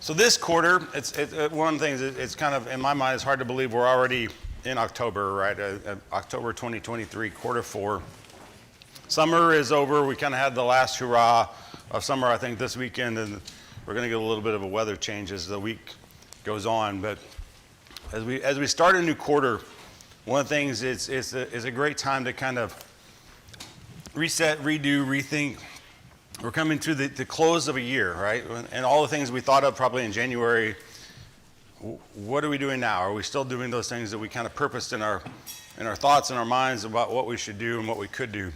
So this quarter, it's one of the things, it's kind of, in my mind, it's hard to believe we're already in October, right? October 2023, quarter 4. Summer is over. We kind of had the last hurrah of summer, I think, this weekend, and we're going to get a little bit of a weather change as the week goes on. But as we start a new quarter, one of the things is a great time to kind of reset, redo, rethink. We're coming to the close of a year, right? And all the things we thought of probably in January, what are we doing now? Are we still doing those things that we kind of purposed in our thoughts and our minds about what we should do and what we could do?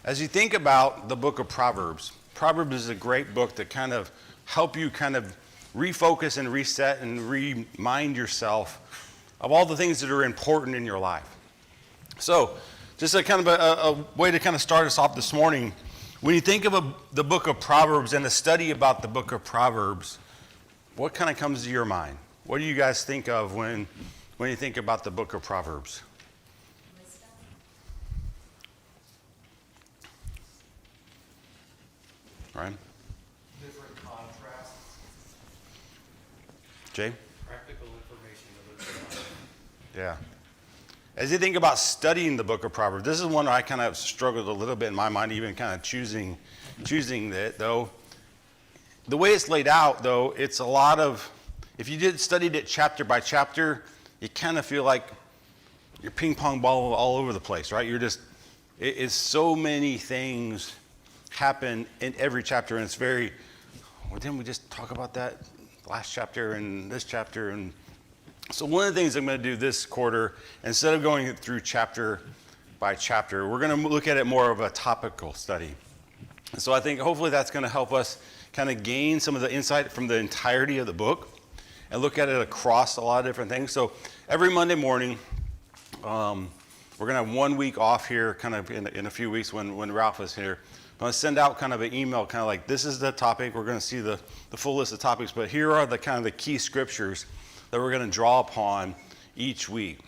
As you think about the book of Proverbs, Proverbs is a great book that kind of help you kind of refocus and reset and remind yourself of all the things that are important in your life. So just a kind of a way to kind of start us off this morning. When you think of the book of Proverbs and a study about the book of Proverbs, what kind of comes to your mind? What do you guys think of when you think about the book of Proverbs? Wisdom. Ryan? Different contrasts. Jay? Practical information to live by. Yeah. As you think about studying the book of Proverbs, this is one I kind of struggled a little bit in my mind, even kind of choosing it, though. The way it's laid out, though, it's a lot of, if you studied it chapter by chapter, you kind of feel like you're ping pong ball all over the place, right? It's so many things happen in every chapter, and it's very, well, didn't we just talk about that last chapter and this chapter? And so one of the things I'm going to do this quarter, instead of going through chapter by chapter, we're going to look at it more of a topical study. And so I think hopefully that's going to help us kind of gain some of the insight from the entirety of the book and look at it across a lot of different things. So every Monday morning, we're going to have 1 week off here, kind of in a few weeks when Ralph is here. I'm going to send out kind of an email, kind of like, this is the topic. We're going to see the full list of topics, but here are the kind of the key scriptures that we're going to draw upon each week.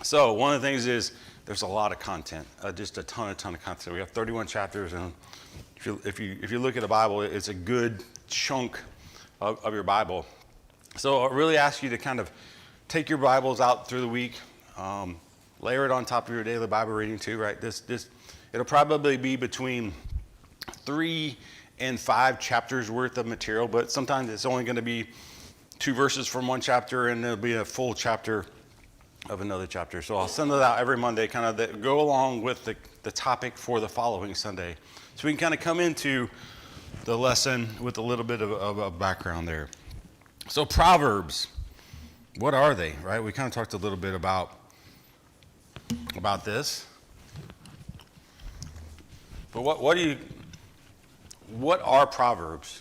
So one of the things is there's a lot of content, just a ton of content. We have 31 chapters, and if you look at the Bible, it's a good chunk of your Bible. So I really ask you to kind of take your Bibles out through the week, layer it on top of your daily Bible reading too, right? It'll probably be between 3 and 5 chapters worth of material, but sometimes it's only going to be 2 verses from one chapter, and there'll be a full chapter of another chapter. So I'll send it out every Monday, kind of that go along with the topic for the following Sunday. So we can kind of come into the lesson with a little bit of a background there. So Proverbs, what are they, right? We kind of talked a little bit about this. But what are Proverbs?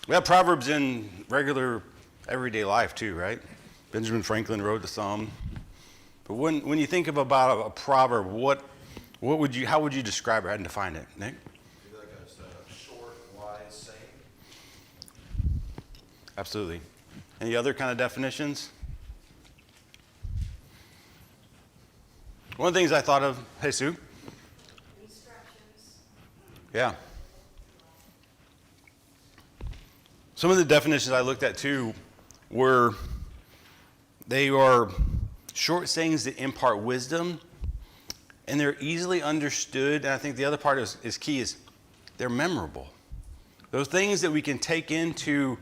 We have Proverbs in regular, everyday life too, right? Benjamin Franklin wrote some. But when you think about a proverb, how would you describe it and define it, Nick? Maybe like a short, wise saying. Absolutely. Any other kind of definitions? One of the things I thought of, hey Sue? Instructions. Yeah. Some of the definitions I looked at too they are short sayings that impart wisdom, and they're easily understood. And I think the other part is key is they're memorable. Those things that we can take into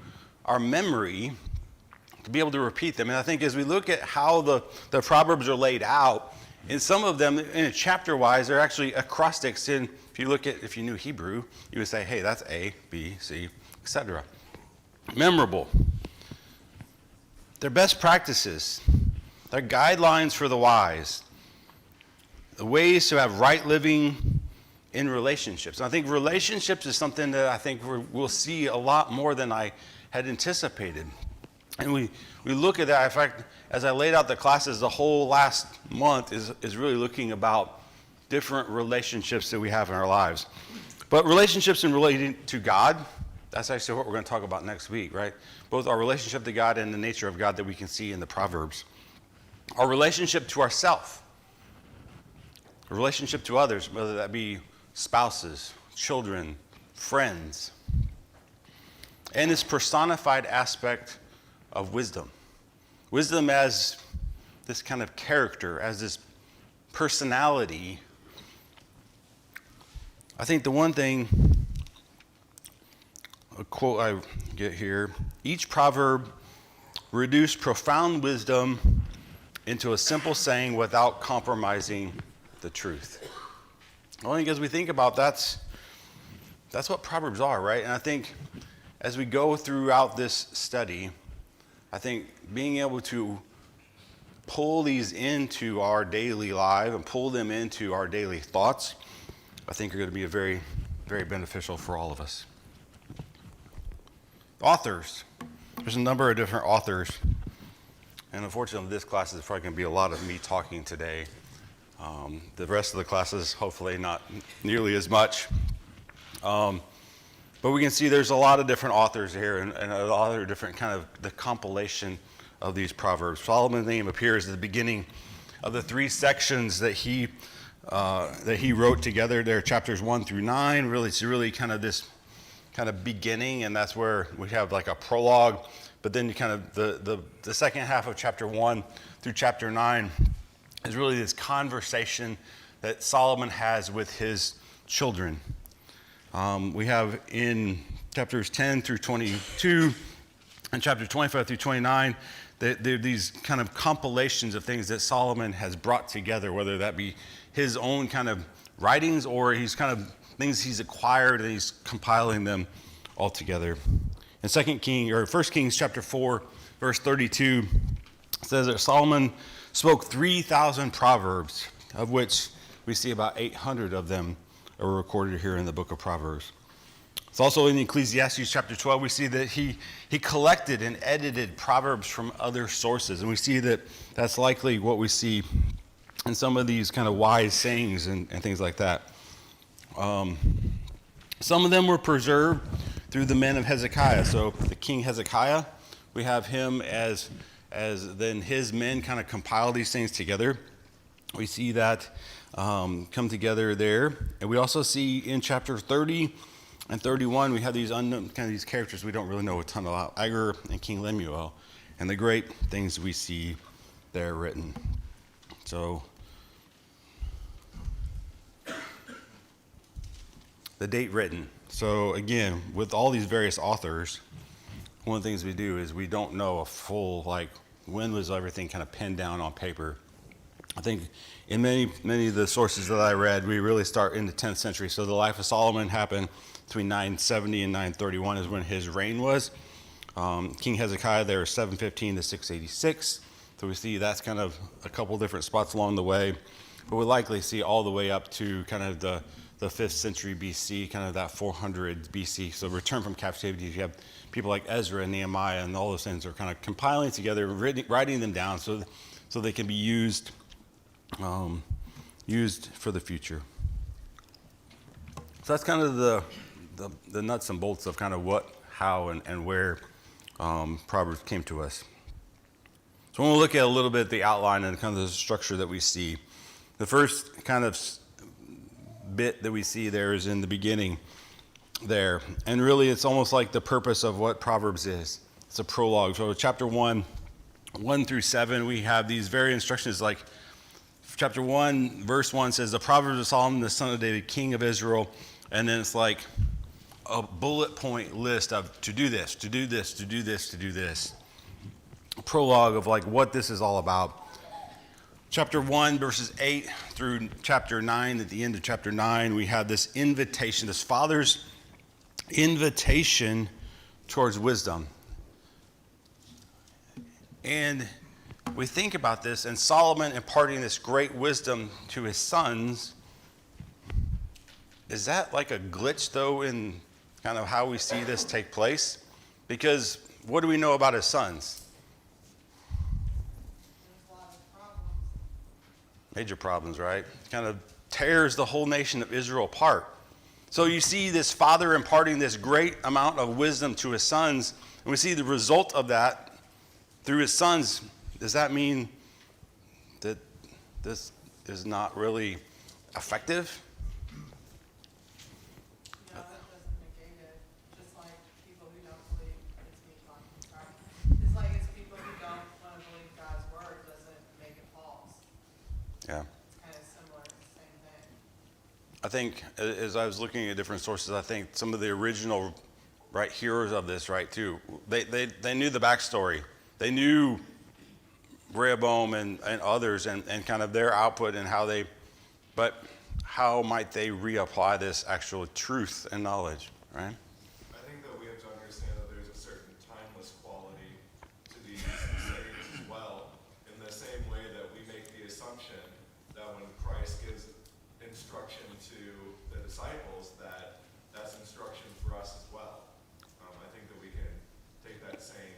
our memory to be able to repeat them. And I think as we look at how the Proverbs are laid out, in some of them, in a chapter-wise, they're actually acrostics. And if you knew Hebrew, you would say, hey, that's A, B, C, etc. Memorable. They're best practices. They're guidelines for the wise. The ways to have right living in relationships. And I think relationships is something that I think we'll see a lot more than I had anticipated. And we look at that. In fact, as I laid out the classes, the whole last month is really looking about different relationships that we have in our lives. But relationships in relating to God, that's actually what we're going to talk about next week, right? Both our relationship to God and the nature of God that we can see in the Proverbs. Our relationship to ourselves. A relationship to others, whether that be spouses, children, friends. and this personified aspect of wisdom. Wisdom as this kind of character, as this personality. I think the one thing, a quote I get here, each proverb reduced profound wisdom into a simple saying without compromising the truth. I think as we think about that's what Proverbs are, right? And I think as we go throughout this study, I think being able to pull these into our daily life and pull them into our daily thoughts, I think are going to be very, very beneficial for all of us. Authors. There's a number of different authors. And unfortunately, this class is probably going to be a lot of me talking today. The rest of the classes, hopefully not nearly as much. But we can see there's a lot of different authors here and a lot of different kind of the compilation of these Proverbs. Solomon's name appears at the beginning of the 3 sections that he wrote together. There, chapters 1 through 9. Really, it's really kind of this kind of beginning, and that's where we have like a prologue. But then kind of the second half of chapter 1 through chapter 9 is really this conversation that Solomon has with his children. We have in chapters 10 through 22 and chapter 25 through 29, there are these kind of compilations of things that Solomon has brought together, whether that be his own kind of writings or he's kind of things he's acquired and he's compiling them all together. In 1 Kings chapter 4, verse 32, it says that Solomon spoke 3,000 proverbs, of which we see about 800 of them are recorded here in the book of Proverbs. It's also in Ecclesiastes chapter 12, we see that he collected and edited proverbs from other sources. And we see that that's likely what we see in some of these kind of wise sayings and things like that. Some of them were preserved through the men of Hezekiah. So the king Hezekiah, we have him as then his men kind of compile these things together. We see that come together there. And we also see in chapter 30 and 31, we have these unknown kind of these characters we don't really know a ton about, Agur and King Lemuel, and the great things we see there written. So the date written. So again, with all these various authors, one of the things we do is we don't know a full, like, when was everything kind of penned down on paper. I think in many of the sources that I read, we really start in the 10th century. So the life of Solomon happened between 970 and 931 is when his reign was. King Hezekiah there is 715 to 686. So we see that's kind of a couple different spots along the way. But we'll likely see all the way up to kind of the 5th century BC, kind of that 400 BC. So return from captivity, you have people like Ezra and Nehemiah and all those things are kind of compiling together, writing them down so they can be used for the future. So that's kind of the nuts and bolts of kind of what, how, and where Proverbs came to us. So when we look at a little bit the outline and kind of the structure that we see, the first kind of bit that we see there is in the beginning there. And really it's almost like the purpose of what Proverbs is. It's a prologue. So chapter 1 through 7, we have these very instructions like chapter 1, verse 1 says, the Proverbs of Solomon, the son of David, king of Israel. And then it's like a bullet point list of to do this, to do this, to do this, to do this. A prologue of like what this is all about. Chapter 1, verses 8 through chapter 9, at the end of chapter 9, we have this invitation, this father's invitation towards wisdom. And we think about this, and Solomon imparting this great wisdom to his sons. Is that like a glitch, though, in kind of how we see this take place? Because what do we know about his sons? Major problems, right? Kind of tears the whole nation of Israel apart. So you see this father imparting this great amount of wisdom to his sons, and we see the result of that through his sons. Does that mean that this is not really effective? No, that doesn't negate it. Just like people who don't believe think as I was looking at different sources, I think some of the original, right, heroes of this, right, too, they knew the backstory. They knew Rehoboam and others and kind of their output and but how might they reapply this actual truth and knowledge, right? I think that we have to understand that there's a certain timeless quality to these sayings as well, in the same way that we make the assumption that when Christ gives instruction to the disciples, that that's instruction for us as well. I think that we can take that same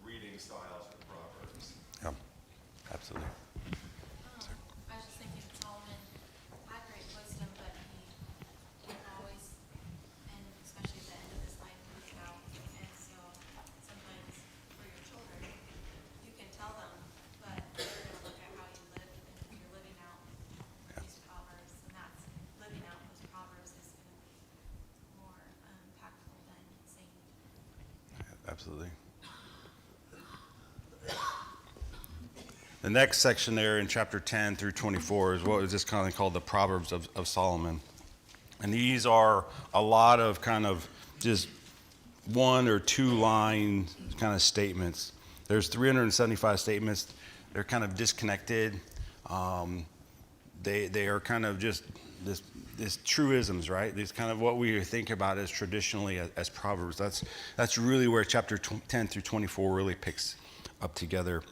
reading style to the Proverbs. Yeah, absolutely. I was just thinking Solomon had great wisdom, but he always, and especially at the end of his life, moved out. And so sometimes for your children, you can tell them, but they're going to look at how you live, and if you're living out these proverbs, and that's living out those proverbs is going to be more impactful than saying. Absolutely. The next section there in chapter 10 through 24 is what is just kind of called the Proverbs of Solomon. And these are a lot of kind of just one or two line kind of statements. There's 375 statements. They're kind of disconnected. They are kind of just this truisms, right? These kind of what we think about as traditionally as Proverbs. That's really where chapter 10 through 24 really picks up together.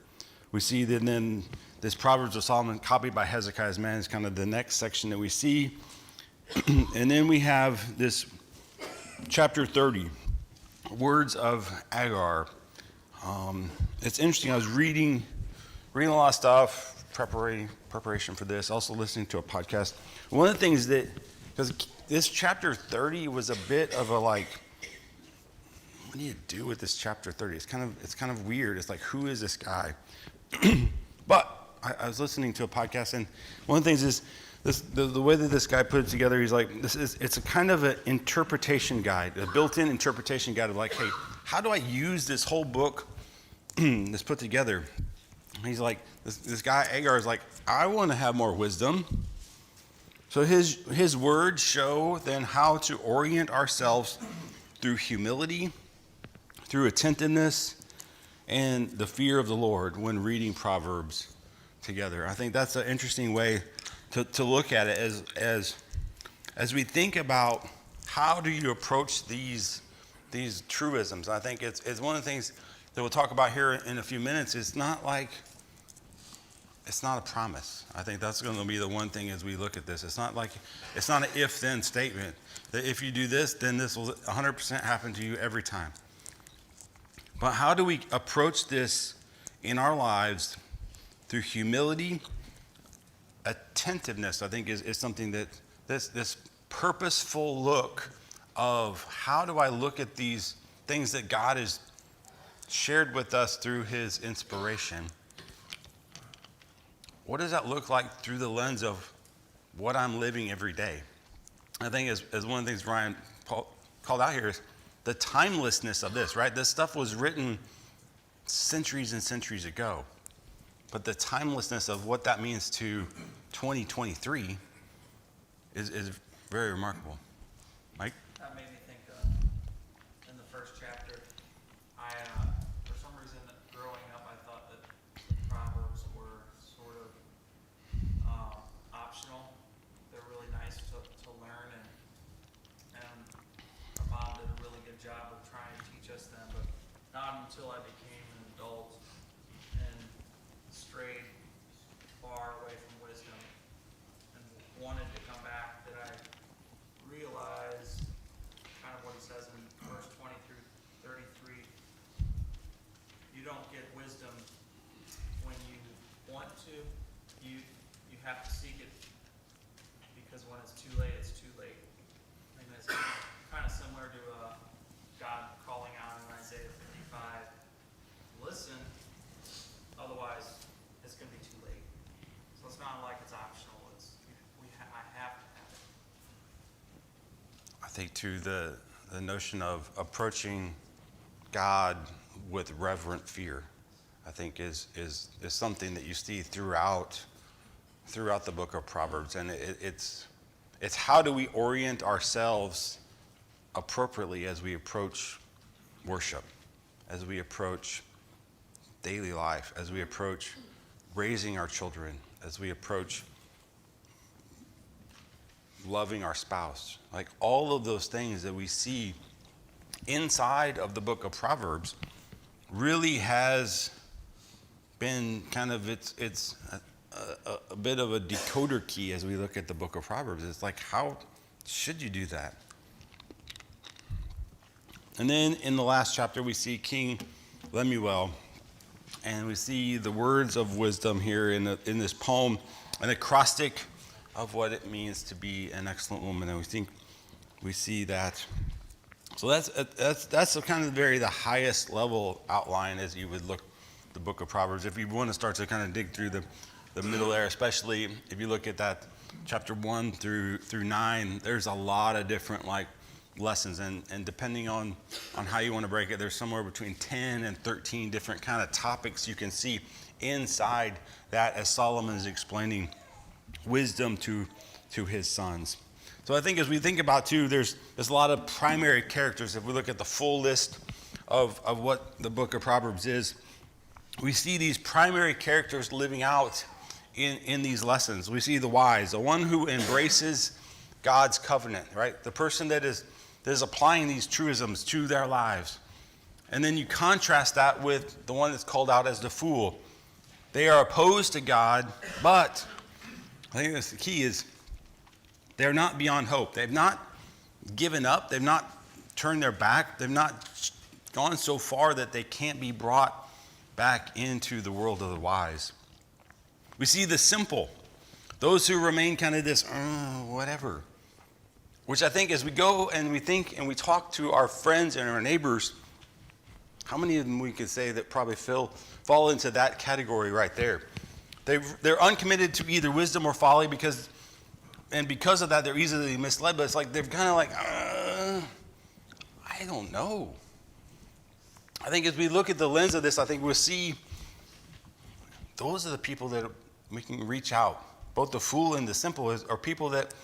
We see that then this Proverbs of Solomon, copied by Hezekiah's man, is kind of the next section that we see. And then we have this chapter 30, words of Agar. It's interesting. I was reading a lot of stuff, preparation for this, also listening to a podcast. One of the things that, because this chapter 30 was a bit of a like, what do you do with this chapter 30? It's kind of weird. It's like, who is this guy? But I was listening to a podcast, and one of the things is the way that this guy put it together. He's like, it's a kind of an interpretation guide, a built-in interpretation guide of like, hey, how do I use this whole book that's put together? He's like, this guy Agar is like, I want to have more wisdom. So his words show then how to orient ourselves through humility, through attentiveness, and the fear of the Lord when reading Proverbs together. I think that's an interesting way to look at it as we think about how do you approach these truisms. I think it's one of the things that we'll talk about here in a few minutes. It's not a promise. I think that's going to be the one thing as we look at this. It's not an if-then statement that if you do this, then this will 100% happen to you every time. But how do we approach this in our lives through humility? Attentiveness, I think, is something that this purposeful look of how do I look at these things that God has shared with us through his inspiration. What does that look like through the lens of what I'm living every day? I think as one of the things Ryan called out here is the timelessness of this, right? This stuff was written centuries and centuries ago. But the timelessness of what that means to 2023 is very remarkable. Mike? That made me think in the first chapter, for some reason, growing up, I thought that Proverbs were sort of optional. They're really nice to learn, and our mom did a really good job of trying to teach us them, but not until I became an adult and strayed far away from wisdom and wanted to come back that I realized kind of what he says in verse 20 through 33. You don't get wisdom when you want to. You have to seek it because when it's too late, it's too late. I think that's kind of similar to God calling out in Isaiah 55, listen, otherwise it's going to be too late. So it's not like it's optional. I have to have it. I think too the notion of approaching God with reverent fear, I think is something that you see throughout the book of Proverbs, and It's how do we orient ourselves appropriately as we approach worship, as we approach daily life, as we approach raising our children, as we approach loving our spouse. Like all of those things that we see inside of the book of Proverbs really has been kind of it's a bit of a decoder key as we look at the book of Proverbs. It's like, how should you do that? And then in the last chapter, we see King Lemuel, and we see the words of wisdom here in this poem, an acrostic of what it means to be an excellent woman. And we see that. So that's the kind of the highest level outline as you would look the book of Proverbs. If you want to start to kind of dig through the middle there, especially if you look at that chapter 1 through 9, there's a lot of different lessons, and depending on how you want to break it, there's somewhere between 10 and 13 different kind of topics you can see inside that as Solomon is explaining wisdom to his sons. So I think as we think about too, there's a lot of primary characters. If we look at the full list of what the book of Proverbs is, we see these primary characters living out in these lessons. We see the wise, the one who embraces God's covenant, right? The person that is applying these truisms to their lives. And then you contrast that with the one that's called out as the fool. They are opposed to God, but I think that's the key is they're not beyond hope. They've not given up. They've not turned their back. They've not gone so far that they can't be brought back into the world of the wise. We see the simple, those who remain kind of this, whatever. Which I think as we go and we think and we talk to our friends and our neighbors, how many of them we could say that probably fall into that category right there? They're uncommitted to either wisdom or folly because of that they're easily misled, but it's like they're kind of like, I don't know. I think as we look at the lens of this, I think we'll see those are the people that we can reach out. Both the fool and the simple are people that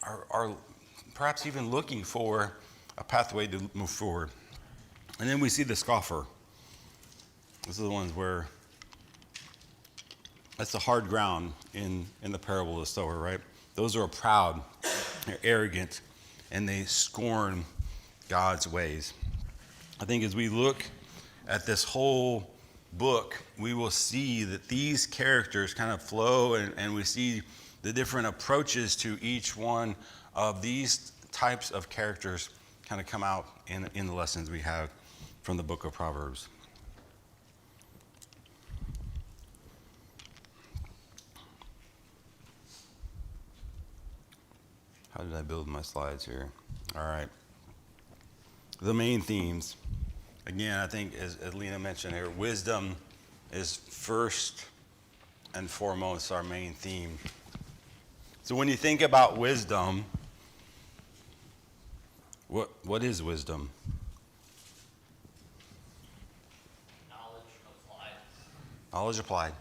are perhaps even looking for a pathway to move forward. And then we see the scoffer. This is the ones where that's the hard ground in the parable of the sower, right? Those are proud, they're arrogant, and they scorn God's ways. I think as we look at this whole book, we will see that these characters kind of flow, and we see the different approaches to each one of these types of characters kind of come out in the lessons we have from the book of Proverbs. How did I build my slides here? All right. The main themes. Again, I think as Lena mentioned here, wisdom is first and foremost our main theme. So when you think about wisdom, what is wisdom? Knowledge applied. Knowledge applied.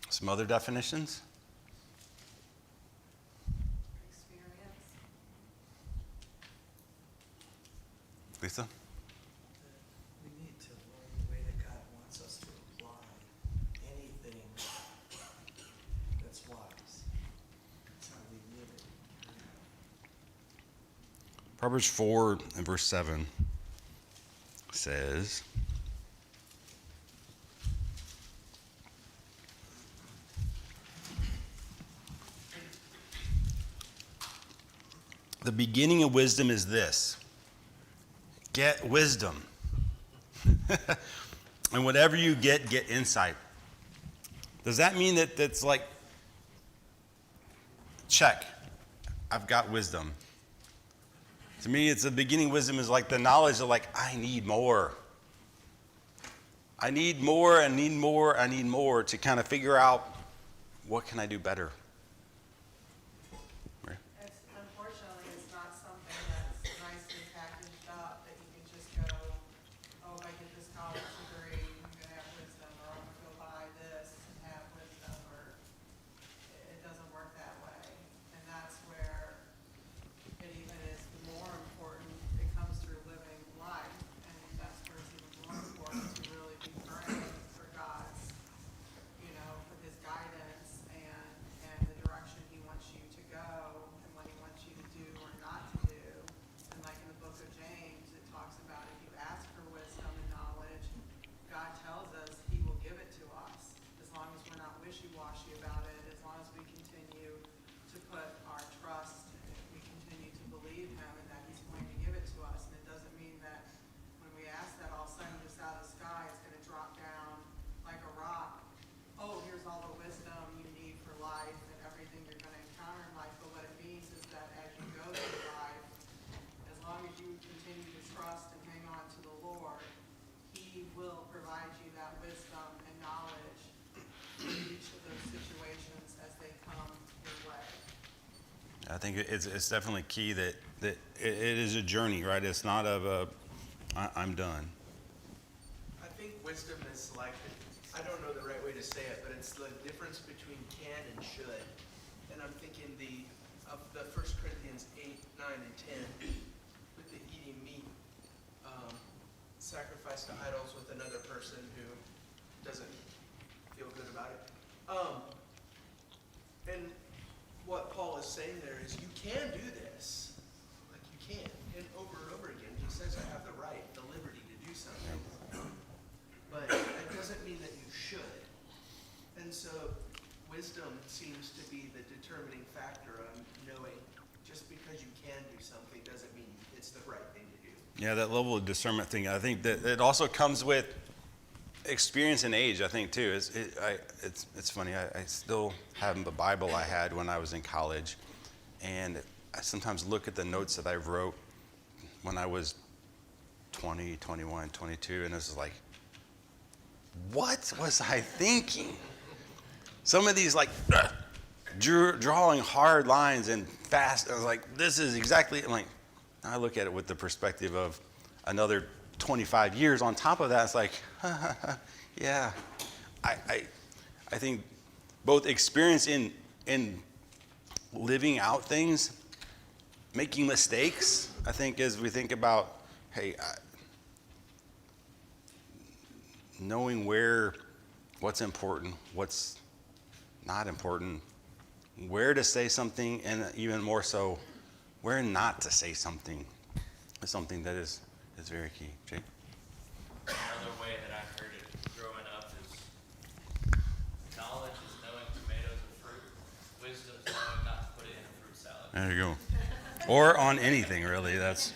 Some other definitions? Experience. Lisa? We need to learn the way that God wants us to apply anything that's wise. That's how we live it. Proverbs 4 and verse 7 says, the beginning of wisdom is this: get wisdom. And whatever you get insight. Does that mean that that's like, check, I've got wisdom? To me, it's the beginning wisdom is like the knowledge of like, I need more. I need more, I need more, I need more to kind of figure out what can I do better. Unfortunately, it's not something that's nicely packaged up that you can just go, oh, if I get this college degree, I'm going to have wisdom, or I'm going to go buy this and have wisdom, or it doesn't continue to trust and hang on to the Lord, He will provide you that wisdom and knowledge in each of those situations as they come your way. I think it's definitely key that it is a journey, right? It's not I'm done. I think wisdom is like, I don't know the right way to say it, but it's the difference between can and should. And I'm thinking of the 1 Corinthians 8, 9, and 10, with the eating meat, sacrifice to idols with another person who doesn't feel good about it. And what Paul is saying there is you can do this. Like you can. And over again, he says, I have the right, the liberty to do something. But that doesn't mean that you should. And so wisdom seems to be the determining factor of knowing just because you can do something doesn't mean it's the right thing to do. Yeah, that level of discernment thing, I think that it also comes with experience and age, I think, too. It's funny, I still have the Bible I had when I was in college, and I sometimes look at the notes that I wrote when I was 20, 21, 22, and it's like, what was I thinking? Some of these, like, drawing hard lines and fast, I was like, this is exactly, I'm like, I look at it with the perspective of another 25 years on top of that. It's like, yeah. I think both experience in living out things, making mistakes, I think as we think about, hey, knowing what's important, what's not important, where to say something, and even more so, where not to say something is something that is very key. Jake? Another way that I've heard it growing up is knowledge is knowing tomatoes are fruit. Wisdom is knowing not to put it in a fruit salad. There you go. Or on anything, really. That's.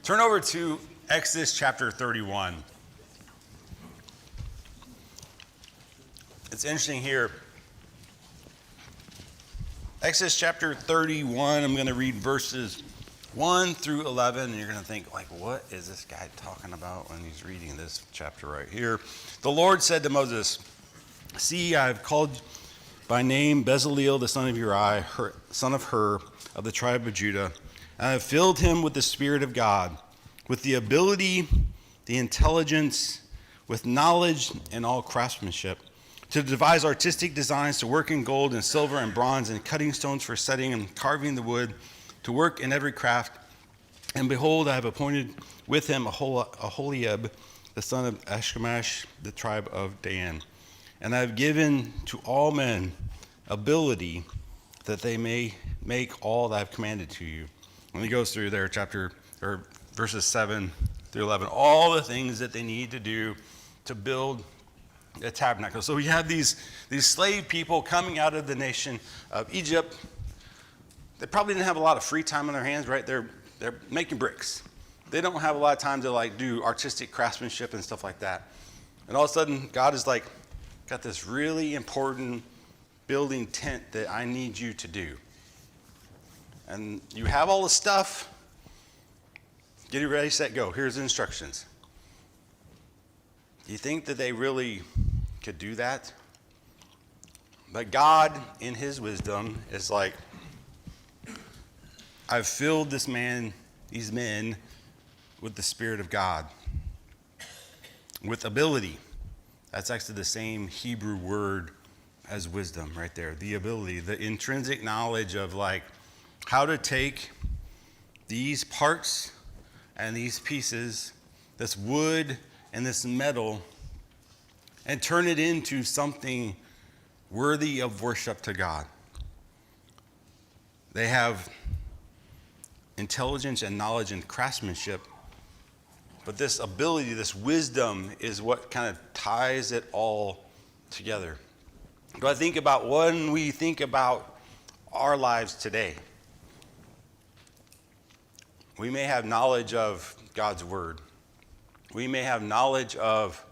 Turn over to Exodus chapter 31. It's interesting here. Exodus chapter 31, I'm going to read verses 1 through 11, and you're going to think, like, what is this guy talking about when he's reading this chapter right here? The Lord said to Moses, see, I have called by name Bezaleel, the son of Uri, son of Hur, of the tribe of Judah, and I have filled him with the Spirit of God, with the ability, the intelligence, with knowledge and all craftsmanship, to devise artistic designs, to work in gold and silver and bronze and cutting stones for setting and carving the wood, to work in every craft. And behold, I have appointed with him Aholiab, the son of Ashmash, the tribe of Dan. And I have given to all men ability that they may make all that I have commanded to you. And he goes through there, verses 7 through 11, all the things that they need to do to build a tabernacle. So we have these slave people coming out of the nation of Egypt. They probably didn't have a lot of free time on their hands, right? They're making bricks. They don't have a lot of time to like do artistic craftsmanship and stuff like that. And all of a sudden, God is like, got this really important building tent that I need you to do. And you have all the stuff. Get it ready, set, go. Here's the instructions. Do you think that they really could do that? But God, in his wisdom, is like, I've filled these men with the Spirit of God, with ability. That's actually the same Hebrew word as wisdom right there. The ability, the intrinsic knowledge of like how to take these parts and these pieces, this wood and this metal, and turn it into something worthy of worship to God. They have intelligence and knowledge and craftsmanship, but this ability, this wisdom is what kind of ties it all together. But I think about when we think about our lives today, we may have knowledge of God's word. We may have knowledge of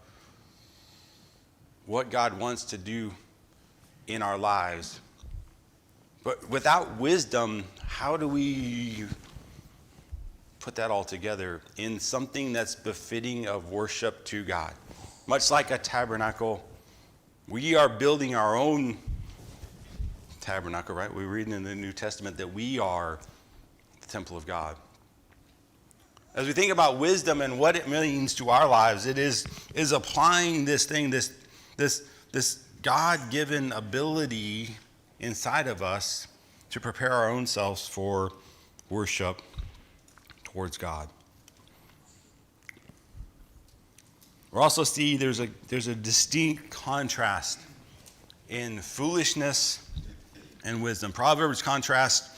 what God wants to do in our lives. But without wisdom, how do we put that all together in something that's befitting of worship to God. Much like a tabernacle, we are building our own tabernacle, right? We read in the New Testament that we are the temple of God. As we think about wisdom and what it means to our lives, it is applying this thing, this God-given ability inside of us to prepare our own selves for worship towards God. We also see there's a distinct contrast in foolishness and wisdom. Proverbs contrast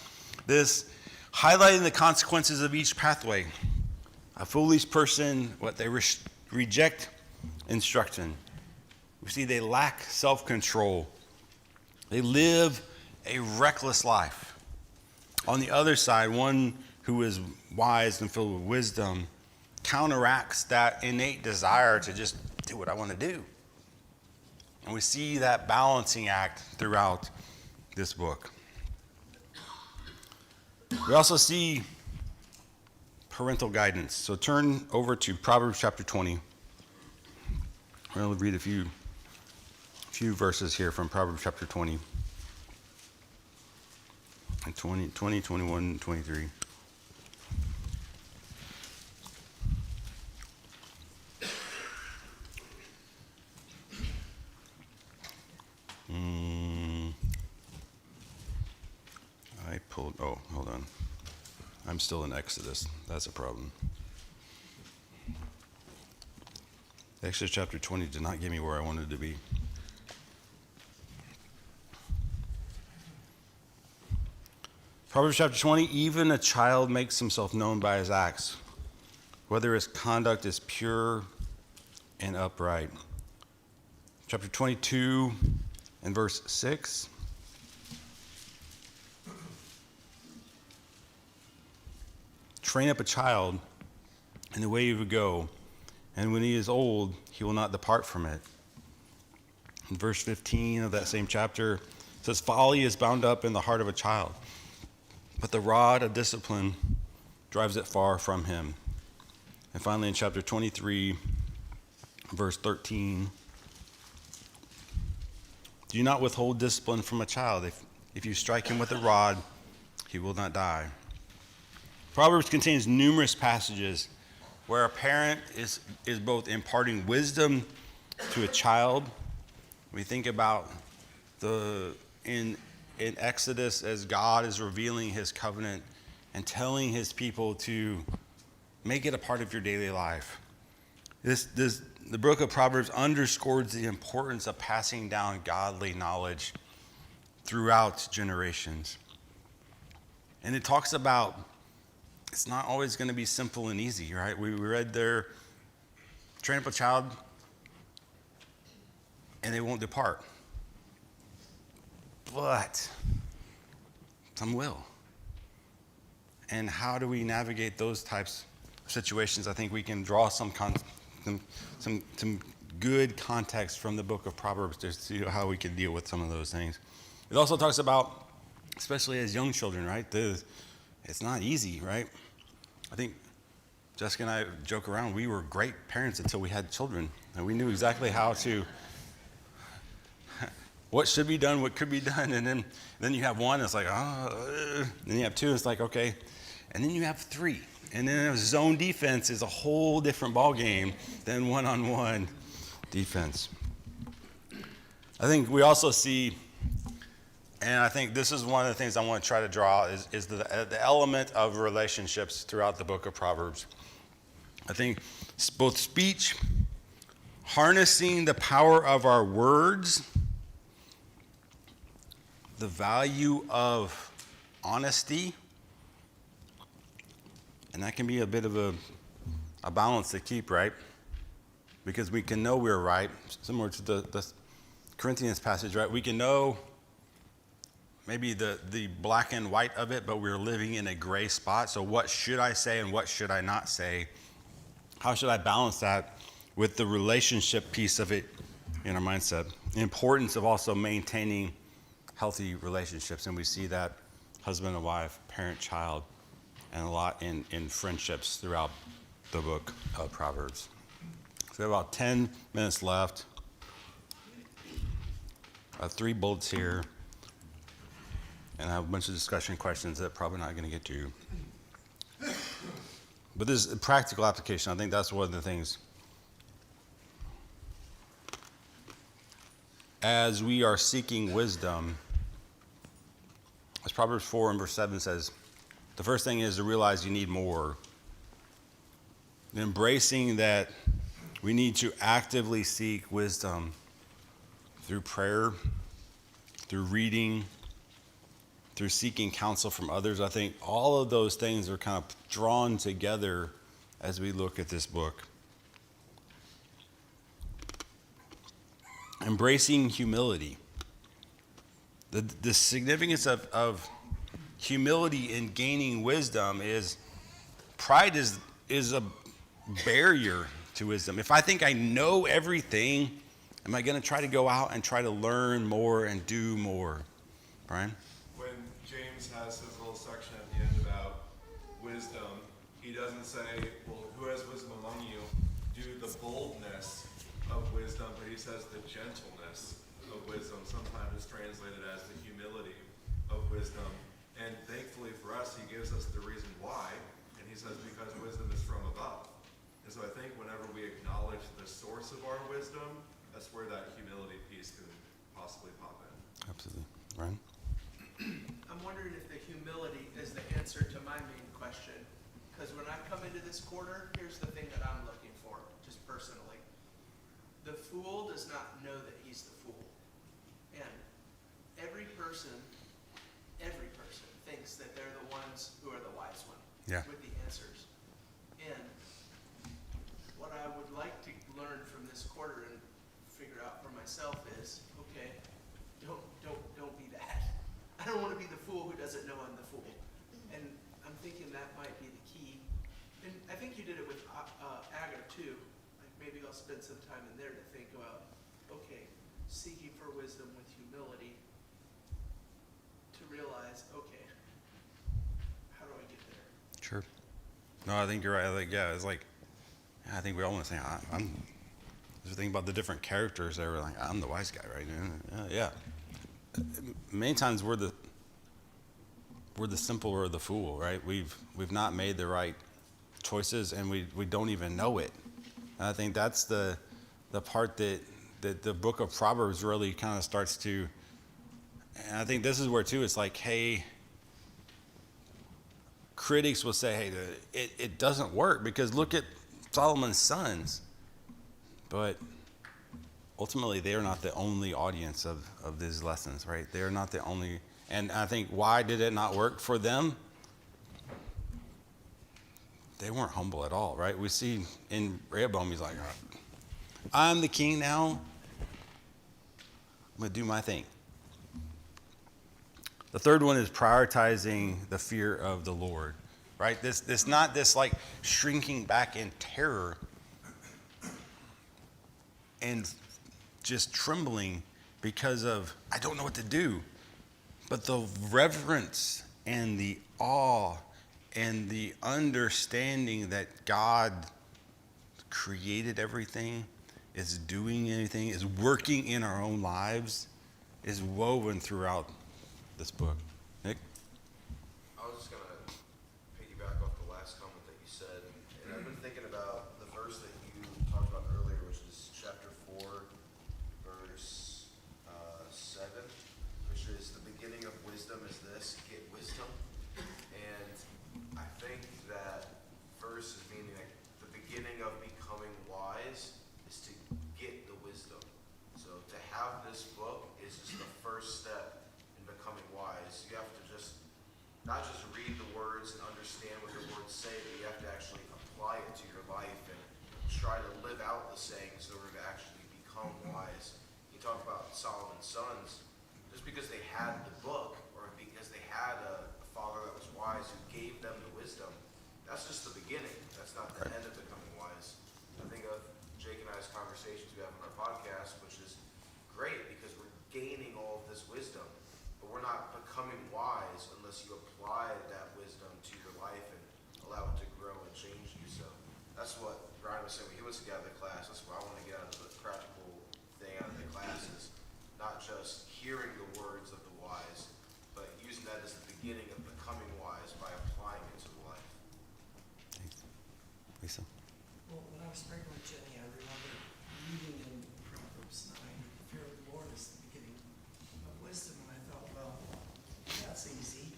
this, highlighting the consequences of each pathway. A foolish person, they reject instruction. We see they lack self-control. They live a reckless life. On the other side, one who is wise and filled with wisdom counteracts that innate desire to just do what I want to do. And we see that balancing act throughout this book. We also see parental guidance. So turn over to Proverbs chapter 20. We're going to read a few verses here from Proverbs chapter 20. And 20, 21, 23. Hold on. I'm still in Exodus. That's a problem. Exodus chapter 20 did not get me where I wanted to be. Proverbs chapter 20, even a child makes himself known by his acts, whether his conduct is pure and upright. Chapter 22 and verse 6. Train up a child in the way he would go, and when he is old, he will not depart from it. In verse 15 of that same chapter, it says, folly is bound up in the heart of a child, but the rod of discipline drives it far from him. And finally, in chapter 23, verse 13, do not withhold discipline from a child. If you strike him with a rod, he will not die. Proverbs contains numerous passages where a parent is both imparting wisdom to a child. We think about in Exodus as God is revealing his covenant and telling his people to make it a part of your daily life. The book of Proverbs underscores the importance of passing down godly knowledge throughout generations. And it talks about it's not always going to be simple and easy, right? We read there, train up a child and they won't depart. But some will. And how do we navigate those types of situations? I think we can draw some good context from the book of Proverbs to see how we can deal with some of those things. It also talks about, especially as young children, right? It's not easy, right? I think Jessica and I joke around. We were great parents until we had children, and we knew exactly how to, what should be done, what could be done, and then you have one, it's like, then you have two, it's like, okay, and then you have three, and then zone defense is a whole different ball game than one-on-one defense. I think we also see, and I think this is one of the things I want to try to draw is the element of relationships throughout the book of Proverbs. I think both speech, harnessing the power of our words, the value of honesty, and that can be a bit of a balance to keep, right? Because we can know we're right, similar to the Corinthians passage, right? We can know maybe the black and white of it, but we're living in a gray spot. So what should I say and what should I not say? How should I balance that with the relationship piece of it in our mindset? The importance of also maintaining healthy relationships, and we see that husband and wife, parent, child, and a lot in friendships throughout the book of Proverbs. So we have about 10 minutes left. 3 bullets here. And I have a bunch of discussion questions that probably not going to get to. But this is a practical application. I think that's one of the things. As we are seeking wisdom, as Proverbs 4 and verse 7 says, the first thing is to realize you need more. Embracing that we need to actively seek wisdom through prayer, through reading, through seeking counsel from others. I think all of those things are kind of drawn together as we look at this book. Embracing humility. The significance of humility in gaining wisdom is pride is a barrier to wisdom. If I think I know everything, am I going to try to go out and try to learn more and do more? Brian? When James has his little section at the end about wisdom, he doesn't say, well, who has wisdom among you? Do the boldness of wisdom, but he says the gentleness of wisdom. Sometimes it's translated as the humility of wisdom. And thankfully for us, he gives us the reason why. And he says, because wisdom is from above. And so I think whenever we acknowledge the source of our wisdom, that's where that humility piece can possibly pop in. Absolutely. Ryan? I'm wondering if the humility is the answer to my main question. Because when I come into this quarter, here's the thing that I'm looking for, just personally. The fool does not know that he's the fool. And every person thinks that they're the ones who are the wise one with the answers. And what I would like to learn from this quarter and figure out for myself is, okay, don't be that. I don't want to be the fool who doesn't know I'm the fool. And I'm thinking that might be the key. And I think you did it with Agar too. Like maybe I'll spend some time in there to think about, okay, seeking for wisdom with humility to realize, okay, how do I get there? Sure. No, I think you're right. I think we all want to say, I'm just thinking about the different characters that were like, I'm the wise guy, right? Yeah. Many times we're the simple or the fool, right? We've not made the right choices and we don't even know it. And I think that's the part that the book of Proverbs really kind of starts to, and I think this is where too, it's like, hey, critics will say, hey, it doesn't work because look at Solomon's sons. But ultimately, they are not the only audience of these lessons, right? They are not the only. And I think why did it not work for them? They weren't humble at all, right? We see in Rehoboam, he's like, I'm the king now. I'm going to do my thing. The third one is prioritizing the fear of the Lord, right? This not this like shrinking back in terror and just trembling because of, I don't know what to do. But the reverence and the awe and the understanding that God created everything, is doing anything, is working in our own lives, is woven throughout this book. Nick? I was just going to piggyback off the last comment that you said. And I've been thinking about the verse that you talked about earlier, which is chapter 4, verse 7, which is the beginning of wisdom is this, get wisdom. And I think that verse is meaning like the beginning of becoming wise is to get the wisdom. So to have this book is just the first step in becoming wise. You have to just not just read the words and understand what the words say, but you have to actually apply it to your life and try to live out the sayings in order to actually become wise. You talk about Solomon's sons, just because they had the book or because they had a father that was wise who gave them the wisdom, that's just the beginning. That's not the end of becoming wise. I think of Jake and I's conversations we have on our podcast, which is great because we're gaining all of this wisdom, but we're not becoming wise unless you apply that wisdom to your life and that's what Ryan was saying when he was to get out of the class. That's what I want to get out of the practical thing out of the class is not just hearing the words of the wise, but using that as the beginning of becoming wise by applying it to life. Lisa? Well, when I was pregnant with Jenny, I remember reading in Proverbs 9, the fear of the Lord is the beginning of wisdom, and I thought, well, that's easy.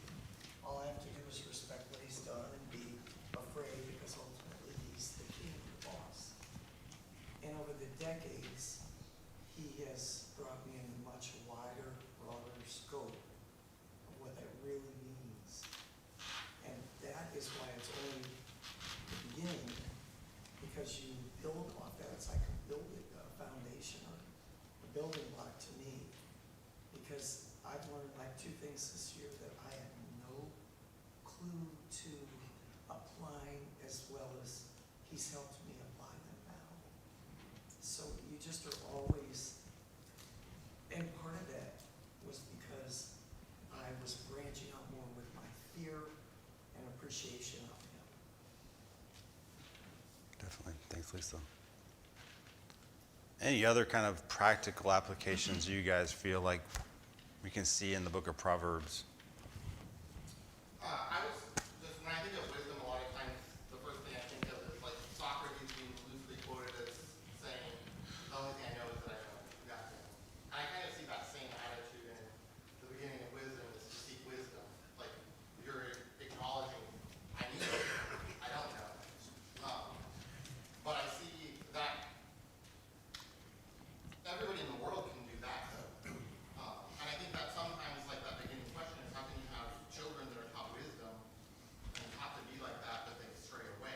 All I have to do is respect what he's done and be afraid because ultimately he's the king, the boss. And over the decades, he has brought me in a much wider, broader scope of what that really means. And that is why it's only the beginning, because you build off that. It's like a foundation or a building block to me. Because I've learned like two things this year that I had no clue to applying as well as he's helped me apply them now. So you just are always, and part of that was because I was branching out more with my fear and appreciation of him. Definitely. Thanks, Lisa. Any other kind of practical applications you guys feel like we can see in the book of Proverbs? I was just, when I think of wisdom, a lot of times the first thing I think of is like Socrates being loosely quoted as saying, the only thing I know is that I know nothing. And I kind of see that same attitude in the beginning of wisdom is to seek wisdom. Like you're acknowledging, I need wisdom, I don't know. But I see that everybody in the world can do that though. And I think that sometimes like that beginning question is how can you have children that are taught wisdom and have to be like that but they stray away?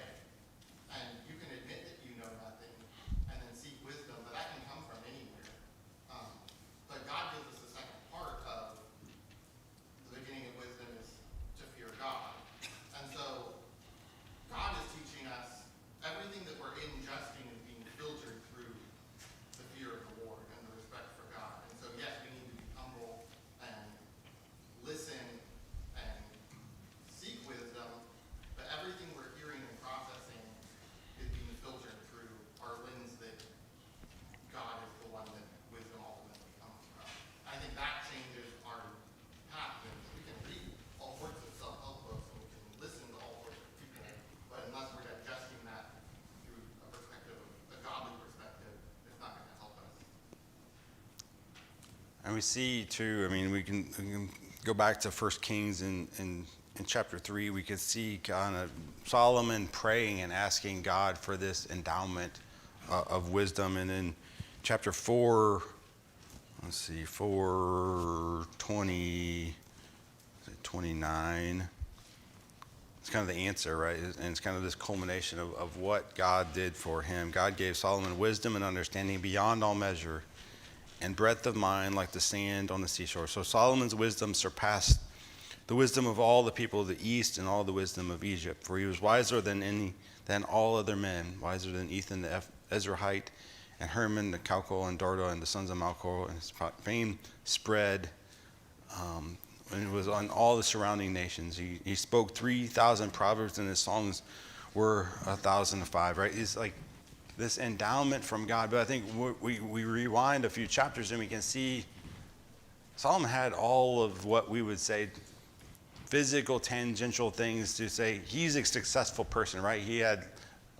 And you can admit that you know nothing and then seek wisdom, but that can come from anywhere. But God gives us a second part of the beginning of wisdom is to fear God. And so God is teaching us everything that we're ingesting is being filtered through the fear of the Lord and the respect for God. And so yes, we need to be humble and listen and seek wisdom, but everything we're hearing and processing is being filtered through our lens that God is the one that wisdom ultimately comes from. I think that changes our path. And we can read all sorts of self-help books and we can listen to all sorts of people, but unless we're digesting that through a perspective, a godly perspective, it's not going to help us. And we see too, I mean, we can go back to 1 Kings in chapter 3, we can see kind of Solomon praying and asking God for this endowment of wisdom. And in chapter 4, let's see, 4:20, 29, it's kind of the answer, right? And it's kind of this culmination of what God did for him. God gave Solomon wisdom and understanding beyond all measure, and breadth of mind like the sand on the seashore. So Solomon's wisdom surpassed the wisdom of all the people of the East and all the wisdom of Egypt. For he was wiser than all other men, wiser than Ethan the Ezrahite, and Herman the Chalcol, and Darda, and the sons of Malchor. And his fame spread, and it was on all the surrounding nations. He spoke 3,000 proverbs, and his songs were 1,005. Right? It's like this endowment from God. But I think we rewind a few chapters and we can see Solomon had all of what we would say physical, tangential things to say he's a successful person, right? He had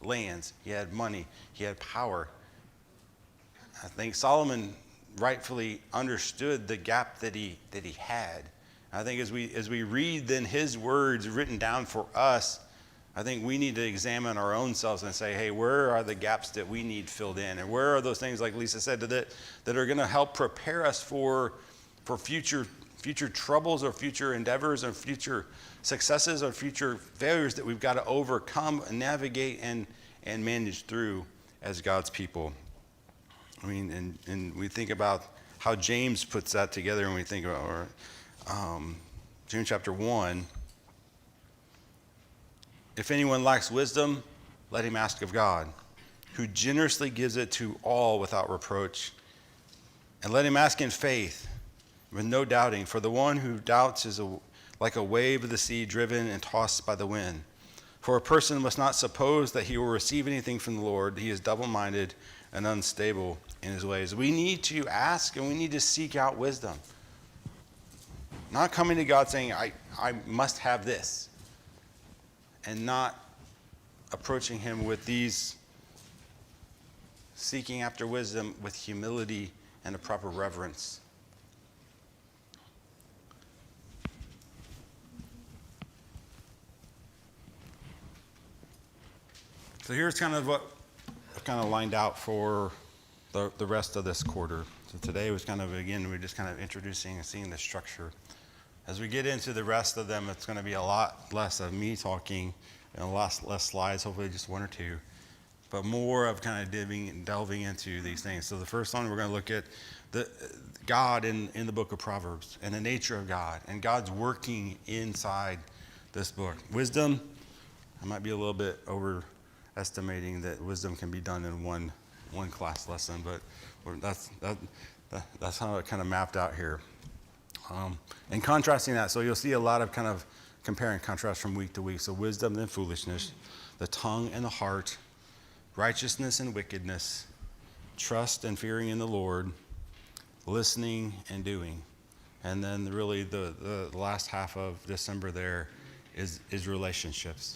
lands, he had money, he had power. I think Solomon rightfully understood the gap that he had. I think as we read then his words written down for us, I think we need to examine our own selves and say, hey, where are the gaps that we need filled in? And where are those things, like Lisa said, that are going to help prepare us for future troubles or future endeavors or future successes or future failures that we've got to overcome and navigate and manage through as God's people. I mean, and we think about how James puts that together, and we think about James chapter 1. If anyone lacks wisdom, let him ask of God, who generously gives it to all without reproach. And let him ask in faith, with no doubting. For the one who doubts is like a wave of the sea driven and tossed by the wind. For a person must not suppose that he will receive anything from the Lord. He is double-minded and unstable in his ways. We need to ask and we need to seek out wisdom. Not coming to God saying, I must have this. And not approaching him with these, seeking after wisdom with humility and a proper reverence. So here's kind of what I've kind of lined out for the rest of this quarter. So today was kind of, again, we're just kind of introducing and seeing the structure. As we get into the rest of them, it's going to be a lot less of me talking and a lot less slides, hopefully just one or two, but more of kind of delving into these things. So the first one, we're going to look at God in the book of Proverbs and the nature of God and God's working inside this book. Wisdom, I might be a little bit overestimating that wisdom can be done in one class lesson, but that's how it kind of mapped out here. And contrasting that, so you'll see a lot of kind of compare and contrast from week to week. So wisdom and foolishness, the tongue and the heart, righteousness and wickedness, trust and fearing in the Lord, listening and doing. And then really the last half of December there is relationships.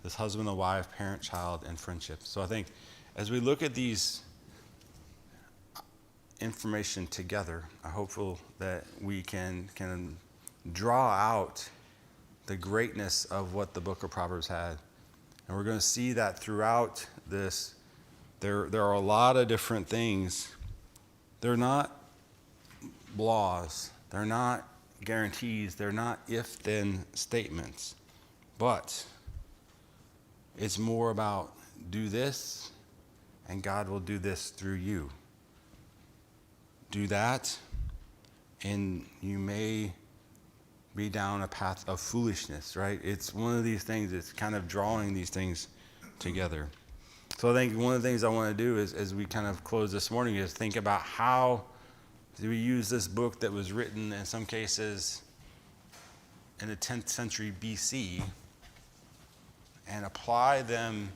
This husband and wife, parent, child, and friendship. So I think as we look at these information together, I'm hopeful that we can draw out the greatness of what the book of Proverbs had. And we're going to see that throughout this, there are a lot of different things. They're not laws. They're not guarantees. They're not if-then statements. But it's more about do this, and God will do this through you. Do that, and you may be down a path of foolishness, right? It's one of these things, it's kind of drawing these things together. So I think one of the things I want to do is, as we kind of close this morning, is think about how do we use this book that was written in some cases in the 10th century BC and apply them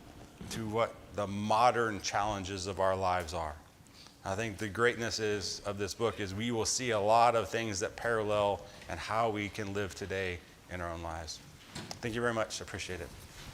to what the modern challenges of our lives are. I think the greatness of this book is we will see a lot of things that parallel and how we can live today in our own lives. Thank you very much. I appreciate it.